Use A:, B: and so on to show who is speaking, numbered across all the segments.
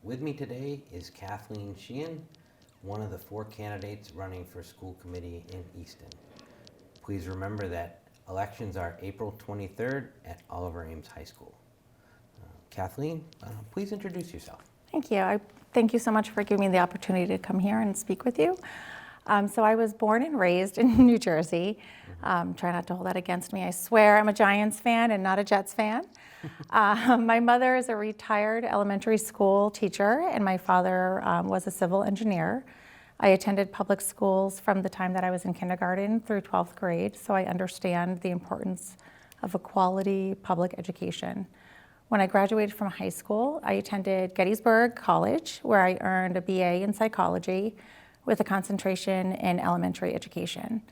A: With me today is Kathleen Sheehan, one of the 4 candidates running for school committee in Easton. Please remember that elections are April 23rd at Oliver Ames High School. Kathleen, please introduce yourself.
B: Thank you. Thank you so much for giving me the opportunity to come here and speak with you. So I was born and raised in New Jersey. Try not to hold that against me. I swear I'm a Giants fan and not a Jets fan. My mother is a retired elementary school teacher, and my father was a civil engineer. I attended public schools from the time that I was in kindergarten through 12th grade, so I understand the importance of a quality public education. When I graduated from high school, I attended Gettysburg College, where I earned a BA in psychology with a concentration in elementary education.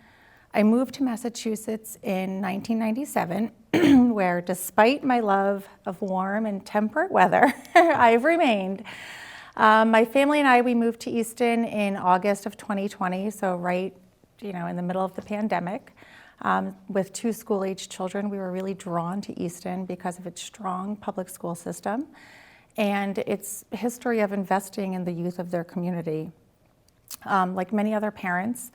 B: I moved to Massachusetts in 1997, where despite my love of warm and temperate weather, I've remained. My family and we moved to Easton in August of 2020, so right, in the middle of the pandemic. With 2 school-age children, we were really drawn to Easton because of its strong public school system and its history of investing in the youth of their community. Like many other parents,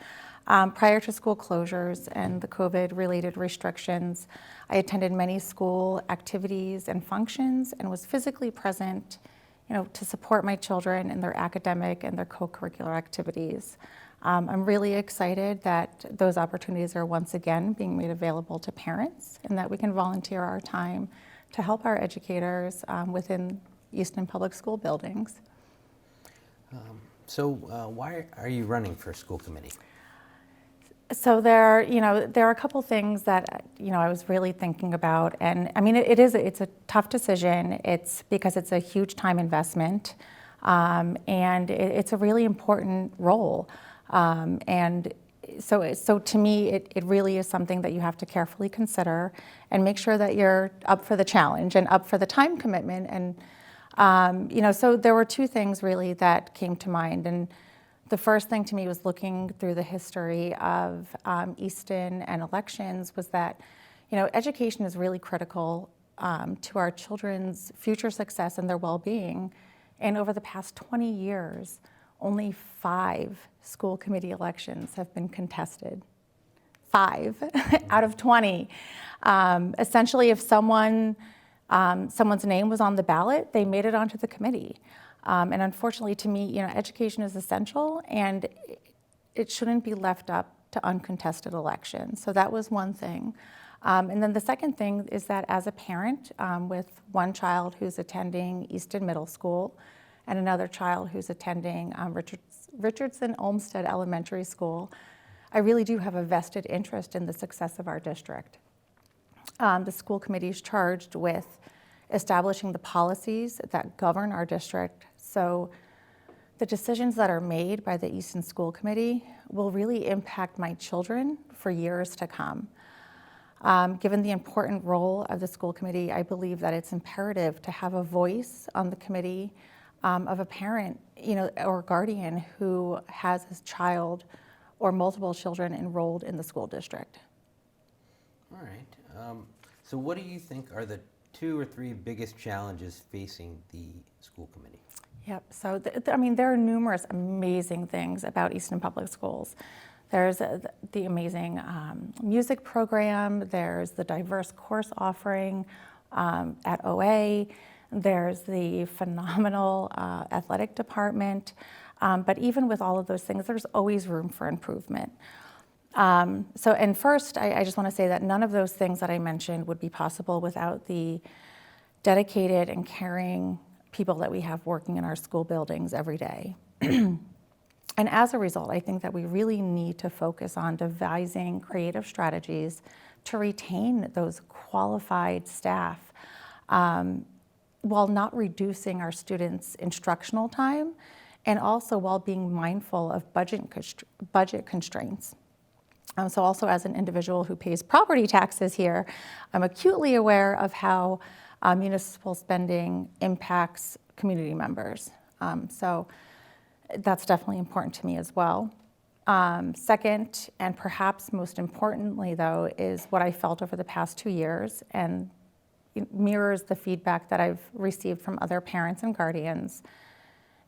B: prior to school closures and the COVID-related restrictions, I attended many school activities and functions and was physically present, to support my children in their academic and their co-curricular activities. I'm really excited that those opportunities are once again being made available to parents and that we can volunteer our time to help our educators within Easton Public School buildings.
A: So why are you running for school committee?
B: So there are a couple things that, I was really thinking about. And I mean, it's a tough decision. It's because it's a huge time investment. And it's a really important role. And so to me, it really is something that you have to carefully consider and make sure that you're up for the challenge and up for the time commitment. And, so there were 2 things really that came to mind. And the first thing to me was looking through the history of Easton and elections was that, education is really critical to our children's future success and their well-being. And over the past 20 years, only 5 school committee elections have been contested. 5 out of 20. Essentially, if someone's name was on the ballot, they made it onto the committee. And unfortunately, to me, education is essential, and it shouldn't be left up to uncontested elections. So that was one thing. And then the second thing is that as a parent with one child who's attending Easton Middle School and another child who's attending Richardson Olmsted Elementary School, I really do have a vested interest in the success of our district. The school committee is charged with establishing the policies that govern our district. So the decisions that are made by the Easton School Committee will really impact my children for years to come. Given the important role of the school committee, I believe that it's imperative to have a voice on the committee of a parent, or guardian who has his child or multiple children enrolled in the school district.
A: All right. So what do you think are the 2 or 3 biggest challenges facing the school committee?
B: Yep. So, there are numerous amazing things about Easton Public Schools. There's the amazing music program. There's the diverse course offering at OA. There's the phenomenal athletic department. But even with all of those things, there's always room for improvement. And first, I just want to say that none of those things that I mentioned would be possible without the dedicated and caring people that we have working in our school buildings every day. And as a result, I think that we really need to focus on devising creative strategies to retain those qualified staff while not reducing our students' instructional time and also while being mindful of budget constraints. So also as an individual who pays property taxes here, I'm acutely aware of how municipal spending impacts community members. So that's definitely important to me as well. Second, and perhaps most importantly though, is what I felt over the past 2 years, and it mirrors the feedback that I've received from other parents and guardians,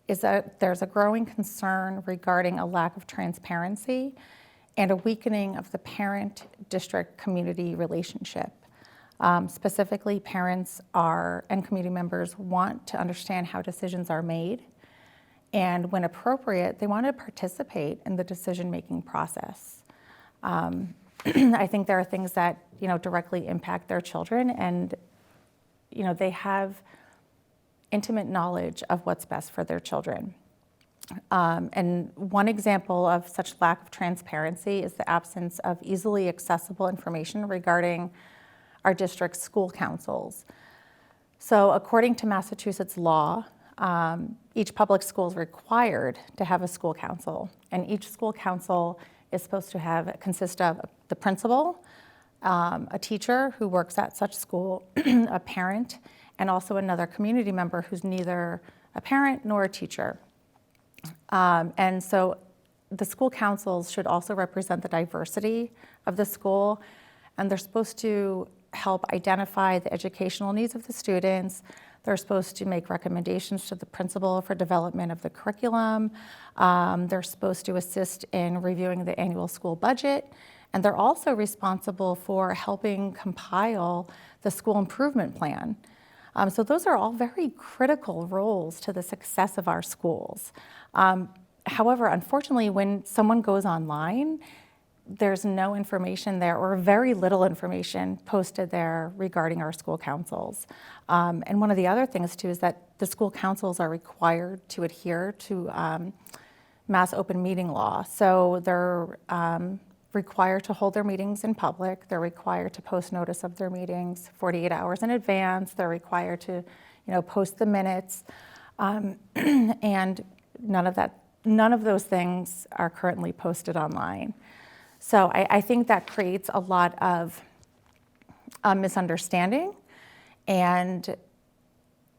B: is that there's a growing concern regarding a lack of transparency and a weakening of the parent-district community relationship. Specifically, parents and community members want to understand how decisions are made, and when appropriate, they want to participate in the decision-making process. I think there are things that directly impact their children, and they have intimate knowledge of what's best for their children. And one example of such lack of transparency is the absence of easily accessible information regarding our district's school councils. So according to Massachusetts law, each public school is required to have a school council, and each school council is supposed to consist of the principal, a teacher who works at such school, a parent, and also another community member who's neither a parent nor a teacher. And so the school councils should also represent the diversity of the school, and they're supposed to help identify the educational needs of the students. They're supposed to make recommendations to the principal for development of the curriculum. They're supposed to assist in reviewing the annual school budget, and they're also responsible for helping compile the school improvement plan. So those are all very critical roles to the success of our schools. However, unfortunately, when someone goes online, there's no information there, or very little information posted there regarding our school councils. And one of the other things too is that the school councils are required to adhere to Mass Open Meeting Law. So they're required to hold their meetings in public. They're required to post notice of their meetings 48 hours in advance. They're required to, post the minutes. And none of those things are currently posted online. So I think that creates a lot of misunderstanding, and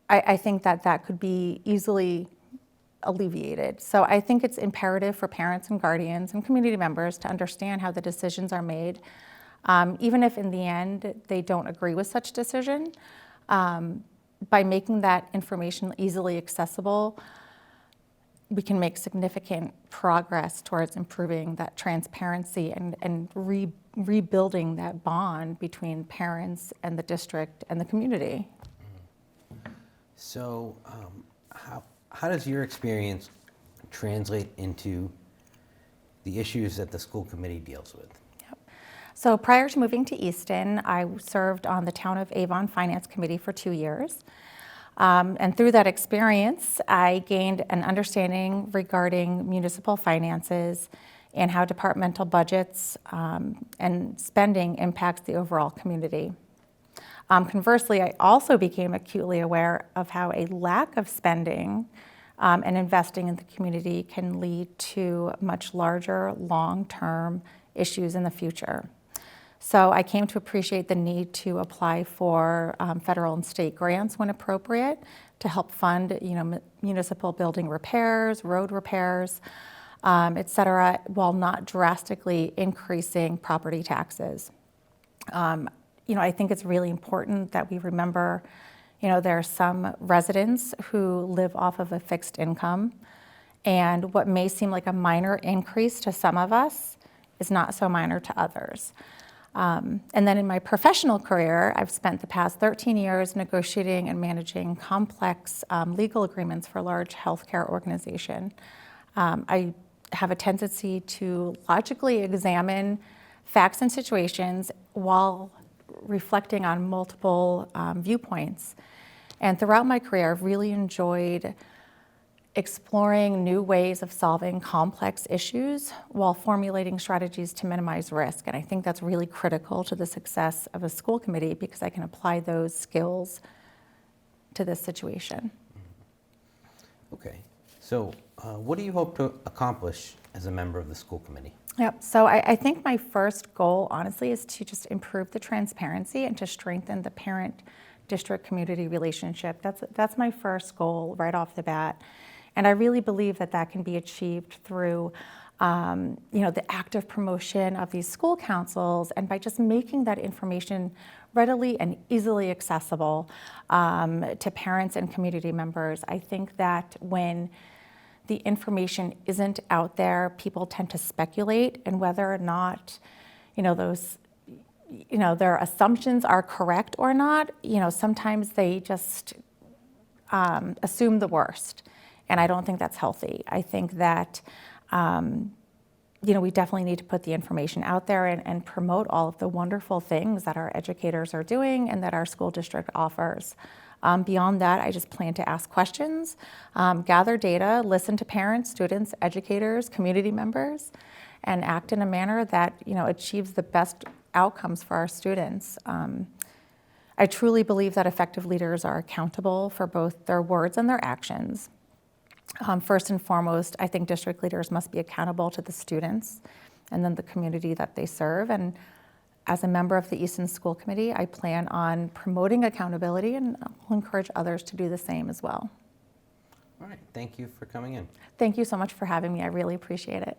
B: I think that could be easily alleviated. So I think it's imperative for parents and guardians and community members to understand how the decisions are made, even if in the end they don't agree with such decision. By making that information easily accessible, we can make significant progress towards improving that transparency and rebuilding that bond between parents and the district and the community.
A: So how does your experience translate into the issues that the school committee deals with?
B: Yep. So prior to moving to Easton, I served on the Town of Avon Finance Committee for 2 years. And through that experience, I gained an understanding regarding municipal finances and how departmental budgets and spending impacts the overall community. Conversely, I also became acutely aware of how a lack of spending and investing in the community can lead to much larger, long-term issues in the future. So I came to appreciate the need to apply for federal and state grants when appropriate to help fund, municipal building repairs, road repairs, et cetera, while not drastically increasing property taxes. I think it's really important that we remember, there are some residents who live off of a fixed income, and what may seem like a minor increase to some of us is not so minor to others. And then in my professional career, I've spent the past 13 years negotiating and managing complex legal agreements for large healthcare organizations. I have a tendency to logically examine facts and situations while reflecting on multiple viewpoints. And throughout my career, I've really enjoyed exploring new ways of solving complex issues while formulating strategies to minimize risk. And I think that's really critical to the success of a school committee because I can apply those skills to this situation.
A: Okay, so what do you hope to accomplish as a member of the school committee?
B: Yep, so I think my first goal, honestly, is to just improve the transparency and to strengthen the parent-district community relationship. That's my first goal right off the bat. And I really believe that can be achieved through, the active promotion of these school councils and by just making that information readily and easily accessible to parents and community members. I think that when the information isn't out there, people tend to speculate, and whether or not, those, their assumptions are correct or not, sometimes they just assume the worst. And I don't think that's healthy. I think that, we definitely need to put the information out there and promote all of the wonderful things that our educators are doing and that our school district offers. Beyond that, I just plan to ask questions, gather data, listen to parents, students, educators, community members, and act in a manner that achieves the best outcomes for our students. I truly believe that effective leaders are accountable for both their words and their actions. First and foremost, I think district leaders must be accountable to the students and then the community that they serve. And as a member of the Easton School Committee, I plan on promoting accountability, and will encourage others to do the same as well.
A: All right, thank you for coming in.
B: Thank you so much for having me. I really appreciate it.